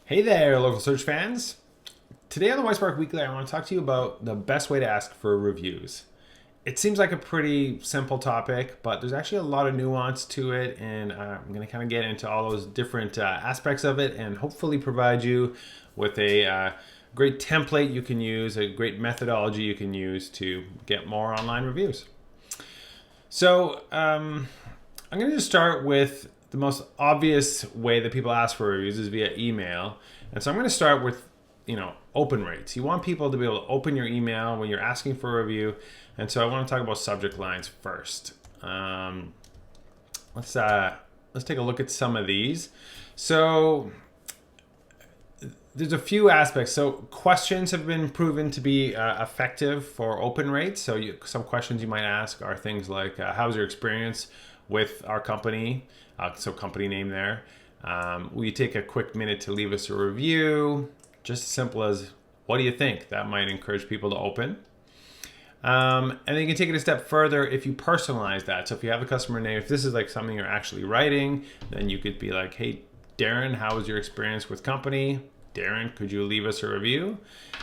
Hey there, local search fans. Today on the Whitespark Weekly, I want to talk to you about the best way to ask for reviews. It seems like a pretty simple topic, but there's actually a lot of nuance to it, and I'm going to kind of get into all those different aspects of it and hopefully provide you with a great template you can use, a great methodology you can use to get more online reviews. So I'm going to just start with the most obvious way that people ask for reviews is via email. And so I'm going to start with, open rates. You want people to be able to open your email when you're asking for a review. And so I want to talk about subject lines first. Let's take a look at some of these. So there's a few aspects. So questions have been proven to be effective for open rates. So some questions you might ask are things like, how's your experience with our company? So company name there. Will you take a quick minute to leave us a review? Just as simple as, what do you think? That might encourage people to open. And then you can take it a step further if you personalize that. So if you have a customer name, if this is like something you're actually writing, then you could be like, hey, Darren, how was your experience with company? Darren, could you leave us a review?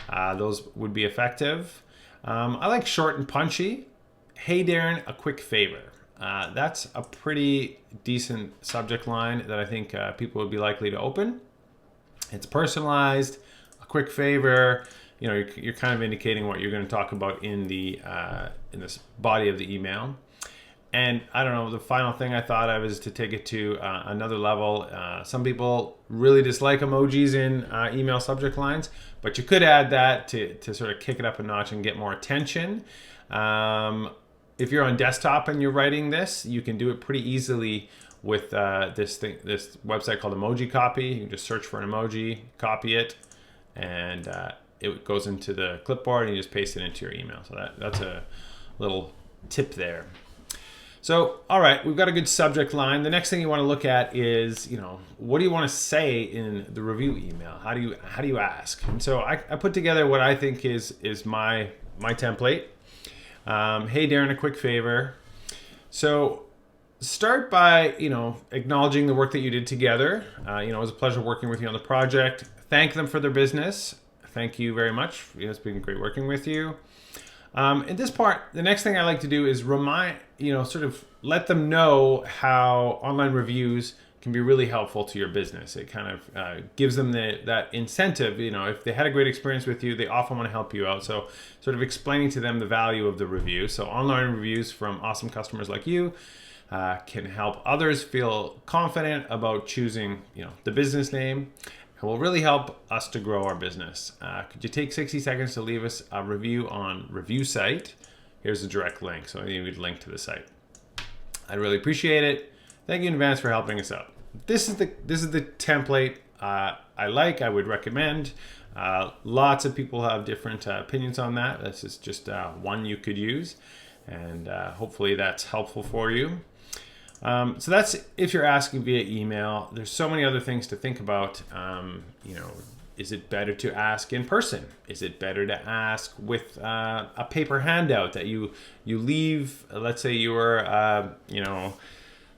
Those would be effective. I like short and punchy. Hey, Darren, a quick favor. That's a pretty decent subject line that I think people would be likely to open. It's personalized, a quick favor. You're kind of indicating what you're going to talk about in this body of the email. And I don't know, the final thing I thought of is to take it to another level. Some people really dislike emojis in email subject lines, but you could add that to sort of kick it up a notch and get more attention. If you're on desktop and you're writing this, you can do it pretty easily with this website called Emoji Copy. You can just search for an emoji, copy it, and it goes into the clipboard and you just paste it into your email. So that's a little tip there. So, all right, we've got a good subject line. The next thing you want to look at is, what do you want to say in the review email? How do you ask? And so I put together what I think is my template. Hey, Darren, a quick favor. So start by, acknowledging the work that you did together. It was a pleasure working with you on the project. Thank them for their business. Thank you very much. It's been great working with you. At this part, the next thing I like to do is sort of let them know how online reviews can be really helpful to your business. It kind of gives them that incentive. If they had a great experience with you, they often want to help you out. So sort of explaining to them the value of the review. So online reviews from awesome customers like you can help others feel confident about choosing, the business name. It will really help us to grow our business. Could you take 60 seconds to leave us a review on review site? Here's a direct link, so you would link to the site. I'd really appreciate it. Thank you in advance for helping us out. This is the template I would recommend. Lots of people have different opinions on that. This is just one you could use, and hopefully that's helpful for you. So that's if you're asking via email. There's so many other things to think about. Is it better to ask in person? Is it better to ask with a paper handout that you leave? Let's say you were,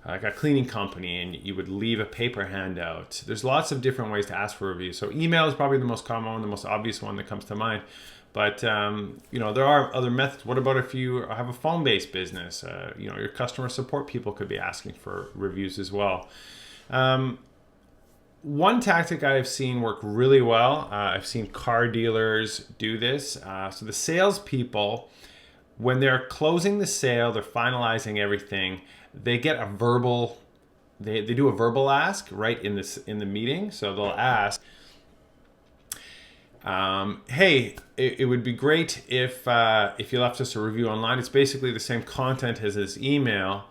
like a cleaning company and you would leave a paper handout. There's lots of different ways to ask for reviews. So email is probably the most common one, the most obvious one that comes to mind. But, there are other methods. What about if you have a phone-based business? Your customer support people could be asking for reviews as well. One tactic I've seen work really well, I've seen car dealers do this. So the salespeople, when they're closing the sale, they're finalizing everything, they get a verbal, they do a verbal ask right in the meeting. So they'll ask, hey, it would be great if you left us a review online. It's basically the same content as this email.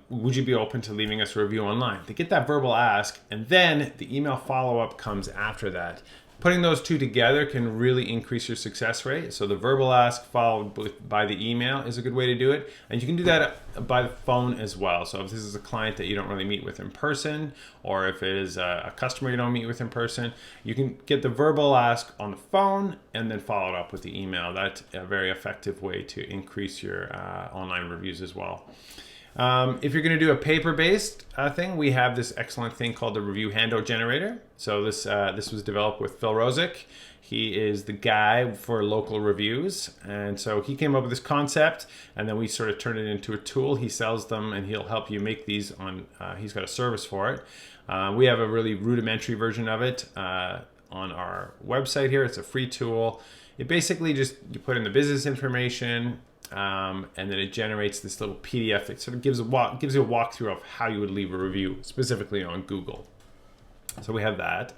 Would you be open to leaving us a review online? They get that verbal ask, and then the email follow-up comes after that. Putting those two together can really increase your success rate. So the verbal ask followed by the email is a good way to do it. And you can do that by the phone as well. So if this is a client that you don't really meet with in person, or if it is a customer you don't meet with in person, you can get the verbal ask on the phone and then follow it up with the email. That's a very effective way to increase your online reviews as well. If you're going to do a paper-based thing, we have this excellent thing called the review handout generator. So this was developed with Phil Rosick. He is the guy for local reviews, and so he came up with this concept, and then we sort of turned it into a tool. He sells them, and he'll help you make these on. He's got a service for it. We have a really rudimentary version of it on our website here. It's a free tool. It basically just you put in the business information. And then it generates this little PDF that sort of gives you a walkthrough of how you would leave a review, specifically on Google. So we have that.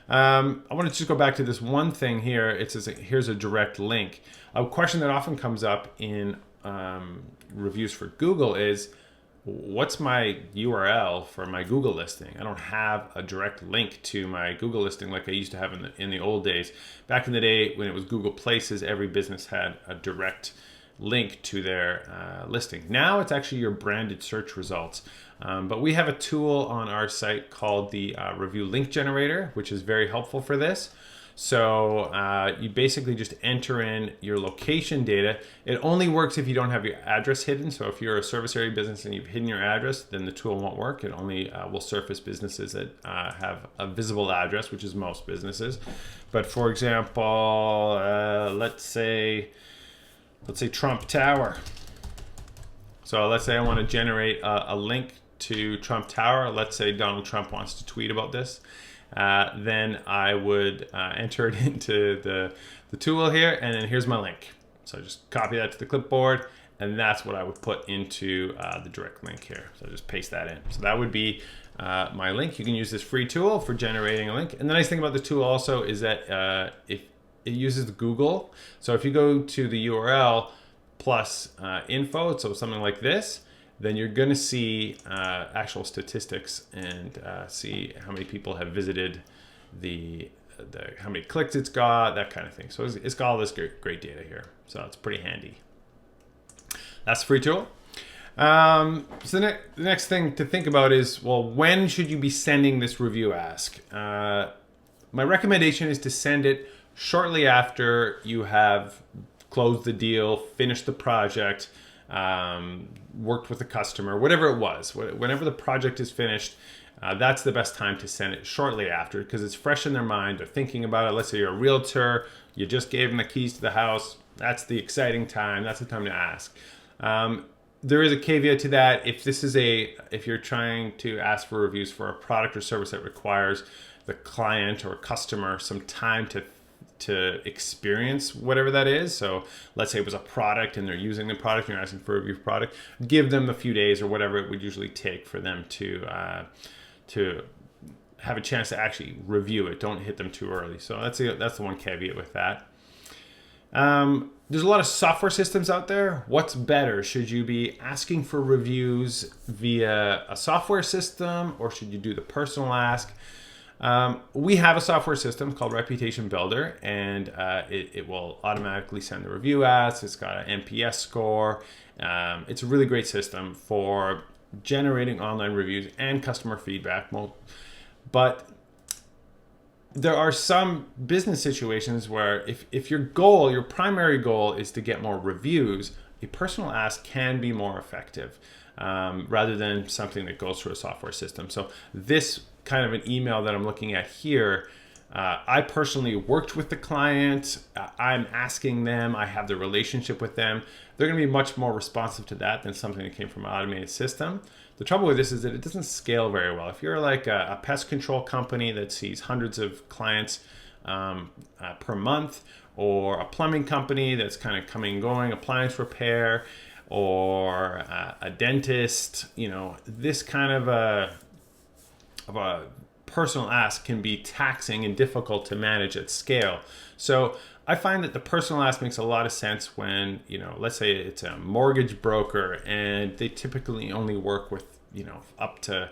I want to just go back to this one thing here. It says here's a direct link. A question that often comes up in reviews for Google is, what's my URL for my Google listing? I don't have a direct link to my Google listing like I used to have in the old days. Back in the day when it was Google Places, every business had a direct link to their listing. Now it's actually your branded search results. But we have a tool on our site called the review link generator, which is very helpful for this. So you basically just enter in your location data. It only works if you don't have your address hidden. So if you're a service area business and you've hidden your address, then the tool won't work. It only will surface businesses that have a visible address, which is most businesses. But for example, let's say Trump Tower. So let's say I want to generate a link to Trump Tower. Let's say Donald Trump wants to tweet about this. Then I would enter it into the tool here, and then here's my link. So just copy that to the clipboard, and that's what I would put into the direct link here. So just paste that in. So that would be my link. You can use this free tool for generating a link. And the nice thing about the tool also is that if it uses Google. So if you go to the URL plus info, so something like this, then you're going to see actual statistics and see how many people have visited how many clicks it's got, that kind of thing. So it's got all this great data here. So it's pretty handy. That's the free tool. So the next thing to think about is, well, when should you be sending this review ask? My recommendation is to send it shortly after you have closed the deal, finished the project, worked with the customer, whatever it was. Whenever the project is finished, that's the best time to send it, shortly after, because it's fresh in their mind. They're thinking about it. Let's say you're a realtor, you just gave them the keys to the house. That's the exciting time. That's the time to ask. There is a caveat to that. If you're trying to ask for reviews for a product or service that requires the client or customer some time to experience whatever that is. So let's say it was a product and they're using the product and you're asking for a review of product, give them a few days or whatever it would usually take for them to have a chance to actually review it. Don't hit them too early. So that's the one caveat with that. There's a lot of software systems out there. What's better? Should you be asking for reviews via a software system, or should you do the personal ask? We have a software system called Reputation Builder, and it will automatically send the review asks. It's got an NPS score. It's a really great system for generating online reviews and customer feedback. But there are some business situations where if your primary goal is to get more reviews, a personal ask can be more effective rather than something that goes through a software system. So this kind of an email that I'm looking at here, I personally worked with the client. I'm asking them. I have the relationship with them. They're going to be much more responsive to that than something that came from an automated system. The trouble with this is that it doesn't scale very well. If you're like a pest control company that sees hundreds of clients per month, or a plumbing company that's kind of coming and going, appliance repair, or a dentist, this kind of a personal ask can be taxing and difficult to manage at scale. So I find that the personal ask makes a lot of sense when, let's say it's a mortgage broker and they typically only work with, up to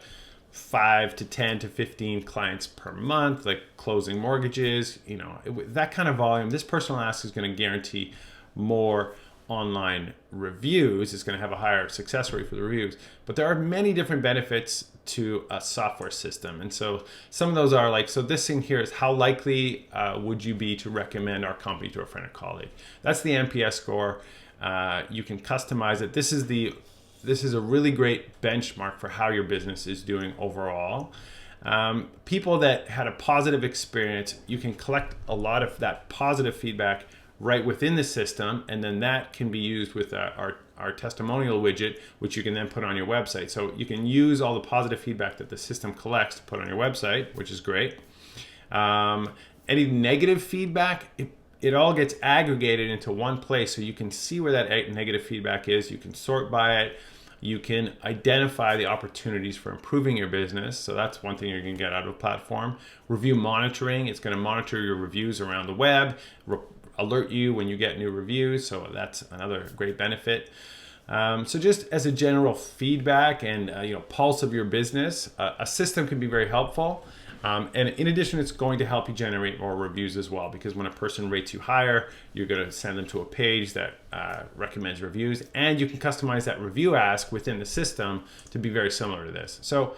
5 to 10 to 15 clients per month, like closing mortgages, that kind of volume. This personal ask is going to guarantee more online reviews. It's going to have a higher success rate for the reviews, but there are many different benefits to a software system. And so some of those are like, so this thing here is how likely would you be to recommend our company to a friend or colleague? That's the NPS score. You can customize it. This is the this is a really great benchmark for how your business is doing overall. People that had a positive experience, you can collect a lot of that positive feedback right within the system, and then that can be used with our testimonial widget, which you can then put on your website. So you can use all the positive feedback that the system collects to put on your website, which is great. Any negative feedback, it all gets aggregated into one place, so you can see where that negative feedback is. You can sort by it. You can identify the opportunities for improving your business. So that's one thing you're going to get out of a platform. Review monitoring. It's going to monitor your reviews around the web, alert you when you get new reviews. So that's another great benefit. So just as a general feedback and pulse of your business, a system can be very helpful. And in addition, it's going to help you generate more reviews as well, because when a person rates you higher, you're going to send them to a page that recommends reviews, and you can customize that review ask within the system to be very similar to this. So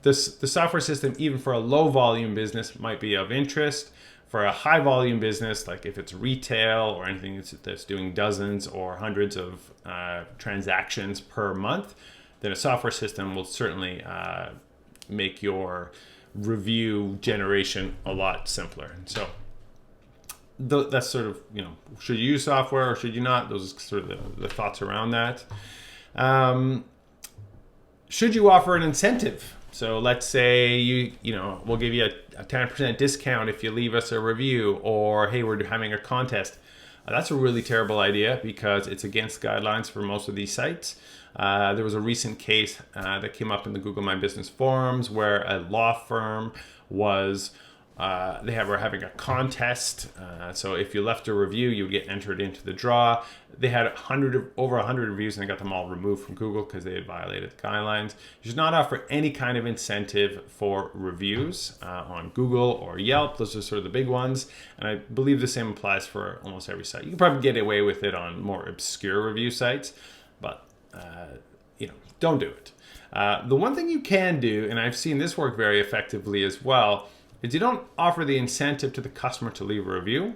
the software system, even for a low volume business, might be of interest. For a high volume business, like if it's retail or anything that's doing dozens or hundreds of transactions per month, then a software system will certainly make your review generation a lot simpler. So that's sort of, should you use software or should you not? Those are sort of the thoughts around that. Should you offer an incentive? So let's say we'll give you a 10% discount if you leave us a review, or hey, we're having a contest. That's a really terrible idea because it's against guidelines for most of these sites. There was a recent case that came up in the Google My Business forums where a law firm was were having a contest. So if you left a review, you would get entered into the draw. They had over 100 reviews, and they got them all removed from Google because they had violated the guidelines. You should not offer any kind of incentive for reviews on Google or Yelp. Those are sort of the big ones. And I believe the same applies for almost every site. You can probably get away with it on more obscure review sites, but don't do it. The one thing you can do, and I've seen this work very effectively as well, is you don't offer the incentive to the customer to leave a review,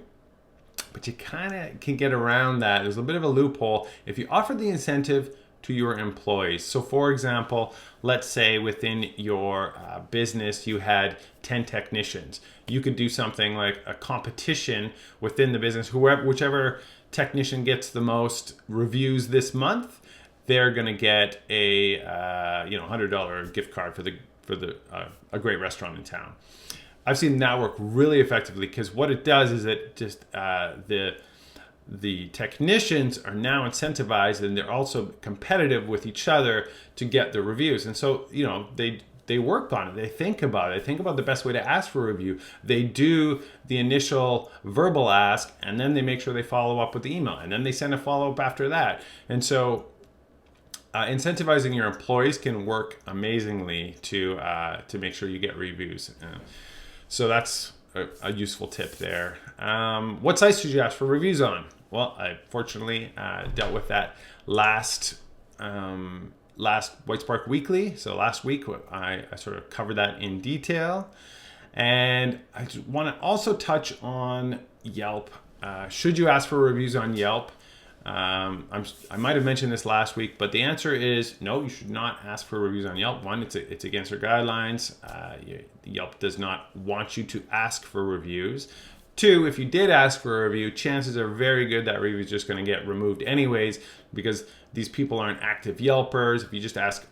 but you kind of can get around that. There's a bit of a loophole if you offer the incentive to your employees. So for example, let's say within your business you had 10 technicians. You could do something like a competition within the business. Whichever technician gets the most reviews this month, they're going to get a $100 gift card for a great restaurant in town. I've seen that work really effectively because what it does is it just the technicians are now incentivized, and they're also competitive with each other to get the reviews. And so they work on it. They think about it. They think about the best way to ask for a review. They do the initial verbal ask, and then they make sure they follow up with the email, and then they send a follow-up after that. And so incentivizing your employees can work amazingly to make sure you get reviews. So that's a useful tip there. What sites should you ask for reviews on? Well, I fortunately dealt with that last Whitespark Weekly. So last week I sort of covered that in detail. And I want to also touch on Yelp. Should you ask for reviews on Yelp? I might have mentioned this last week, but the answer is no, you should not ask for reviews on Yelp. One, it's against their guidelines. Yelp does not want you to ask for reviews. Two, if you did ask for a review, chances are very good that review is just going to get removed anyways, because these people aren't active Yelpers. If you just ask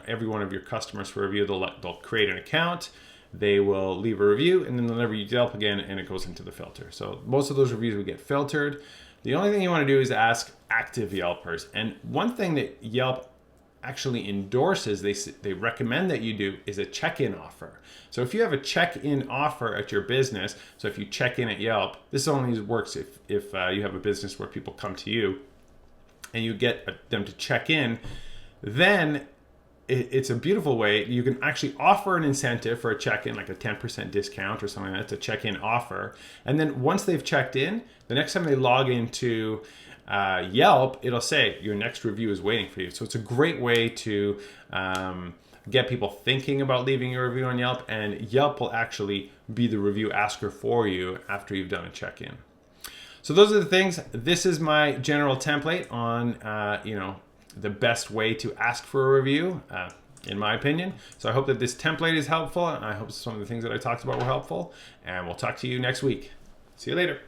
every one of your customers for a review, they'll create an account, they will leave a review, and then they'll never use Yelp again, and it goes into the filter. So most of those reviews will get filtered. The only thing you want to do is ask active Yelpers. And one thing that Yelp actually endorses, they recommend that you do, is a check-in offer. So if you have a check-in offer at your business, so if you check in at Yelp, this only works if you have a business where people come to you and you get them to check in, then it's a beautiful way. You can actually offer an incentive for a check-in, like a 10% discount or something like that. It's a check-in offer. And then once they've checked in, the next time they log into Yelp, it'll say your next review is waiting for you. So it's a great way to get people thinking about leaving a review on Yelp, and Yelp will actually be the review asker for you after you've done a check-in. So those are the things. This is my general template on the best way to ask for a review, in my opinion. So I hope that this template is helpful, and I hope some of the things that I talked about were helpful, and we'll talk to you next week. See you later.